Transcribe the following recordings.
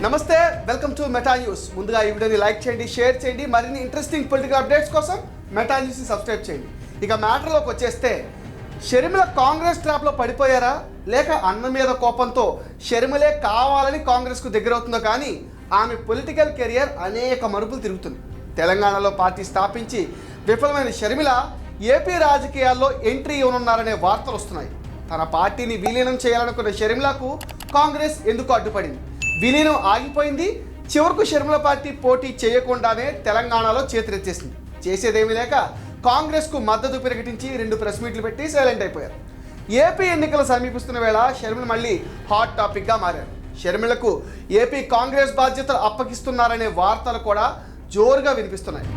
నమస్తే, welcome to meta news. ముందుగా ఈ వీడియోని లైక్ చేయండి, షేర్ చేయండి. మరిన్ని ఇంట్రెస్టింగ్ పొలిటికల్ అప్డేట్స్ కోసం మెటా న్యూస్ని సబ్స్క్రైబ్ చేయండి. ఇక మ్యాటర్లోకి వచ్చేస్తే, షర్మిల కాంగ్రెస్ ట్రాప్లో పడిపోయారా, లేక అన్న మీద కోపంతో షర్మిలే కావాలని కాంగ్రెస్కు దగ్గరవుతుందో కానీ ఆమె పొలిటికల్ కెరియర్ అనేక మలుపులు తిరుగుతుంది. తెలంగాణలో పార్టీ స్థాపించి విఫలమైన షర్మిల ఏపీ రాజకీయాల్లో ఎంట్రీ ఇవ్వనున్నారనే వార్తలు వస్తున్నాయి. తన పార్టీని విలీనం చేయాలనుకున్న షర్మిలకు కాంగ్రెస్ ఎందుకు అడ్డుపడింది? విలీనం ఆగిపోయింది. చివరకు షర్మిల పార్టీ పోటీ చేయకుండానే తెలంగాణలో చేతులెత్తేసింది. చేసేదేమీ లేక కాంగ్రెస్కు మద్దతు ప్రకటించి 2 ప్రెస్ మీట్లు పెట్టి సైలెంట్ అయిపోయారు. ఏపీ ఎన్నికలు సమీపిస్తున్న వేళ షర్మిల మళ్ళీ హాట్ టాపిక్గా మారారు. షర్మిలకు ఏపీ కాంగ్రెస్ బాధ్యతలు అప్పగిస్తున్నారనే వార్తలు కూడా జోరుగా వినిపిస్తున్నాయి.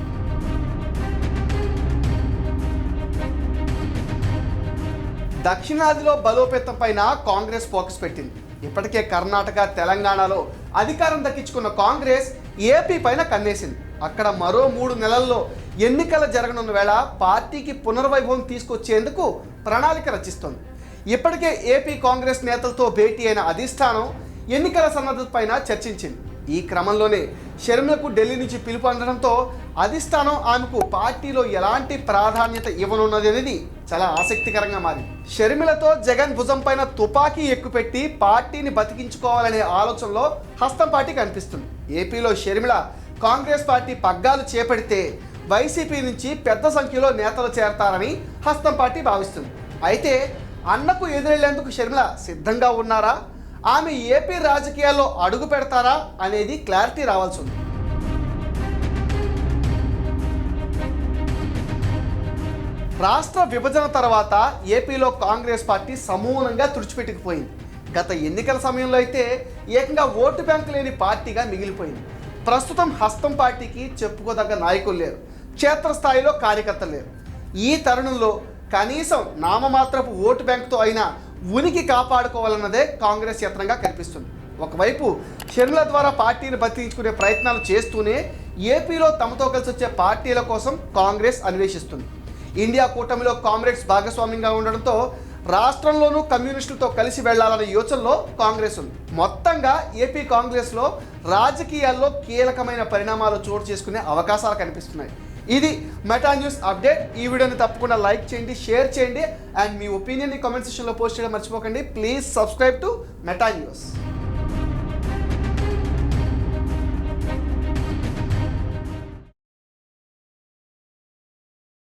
దక్షిణాదిలో బలోపేతం పైన కాంగ్రెస్ ఫోకస్ పెట్టింది. ఇప్పటికే కర్ణాటక, తెలంగాణలో అధికారం దక్కించుకున్న కాంగ్రెస్ ఏపీ పైన కన్నేసింది. అక్కడ మరో 3 నెలల్లో ఎన్నికలు జరగనున్న వేళ పార్టీకి పునర్వైభవం తీసుకొచ్చేందుకు ప్రణాళిక రచిస్తోంది. ఇప్పటికే ఏపీ కాంగ్రెస్ నేతలతో భేటీ అయిన అధిష్టానం ఎన్నికల సన్నద్ధత పైన చర్చించింది. ఈ క్రమంలోనే షర్మిలకు ఢిల్లీ నుంచి పిలుపు అందడంతో అధిష్టానం ఆమెకు పార్టీలో ఎలాంటి ప్రాధాన్యత ఇవ్వనున్నది అనేది చాలా ఆసక్తికరంగా మారింది. షర్మిలతో జగన్ భుజం పైన తుపాకీ ఎక్కుపెట్టి పార్టీని బతికించుకోవాలనే ఆలోచనలో హస్తం పార్టీ కనిపిస్తుంది. ఏపీలో షర్మిల కాంగ్రెస్ పార్టీ పగ్గాలు చేపడితే వైసీపీ నుంచి పెద్ద సంఖ్యలో నేతలు చేరతారని హస్తం పార్టీ భావిస్తుంది. అయితే అన్నకు ఎదురెళ్లేందుకు షర్మిల సిద్ధంగా ఉన్నారా, ఆమె ఏపీ రాజకీయాల్లో అడుగు పెడతారా అనేది క్లారిటీ రావాల్సి ఉంది. రాష్ట్ర విభజన తర్వాత ఏపీలో కాంగ్రెస్ పార్టీ సమూలంగా తుడిచిపెట్టుకుపోయింది. గత ఎన్నికల సమయంలో అయితే ఏకంగా ఓటు బ్యాంకు లేని పార్టీగా మిగిలిపోయింది. ప్రస్తుతం హస్తం పార్టీకి చెప్పుకోదగ్గ నాయకులు లేరు, క్షేత్రస్థాయిలో కార్యకర్తలు లేరు. ఈ తరుణంలో కనీసం నామమాత్రపు ఓటు బ్యాంకుతో అయినా ఉనికి కాపాడుకోవాలన్నదే కాంగ్రెస్ యత్నంగా కనిపిస్తుంది. ఒకవైపు షర్మిల ద్వారా పార్టీని బతికించుకునే ప్రయత్నాలు చేస్తూనే ఏపీలో తమతో కలిసి వచ్చే పార్టీల కోసం కాంగ్రెస్ అన్వేషిస్తుంది. ఇండియా కూటమిలో కామ్రేడ్స్ భాగస్వామ్యంగా ఉండడంతో రాష్ట్రంలోనూ కమ్యూనిస్టులతో కలిసి వెళ్లాలనే యోచనలో కాంగ్రెస్ ఉంది. మొత్తంగా ఏపీ కాంగ్రెస్లో రాజకీయాల్లో కీలకమైన పరిణామాలు చోటు చేసుకునే అవకాశాలు కనిపిస్తున్నాయి. ఇది మెటా న్యూస్ అప్డేట్. ఈ వీడియోని తప్పకుండా లైక్ చేయండి, షేర్ చేయండి అండ్ మీ ఒపీనియన్ని కామెంట్ సెక్షన్లో పోస్ట్ చేయడం మర్చిపోకండి. Please subscribe to meta news.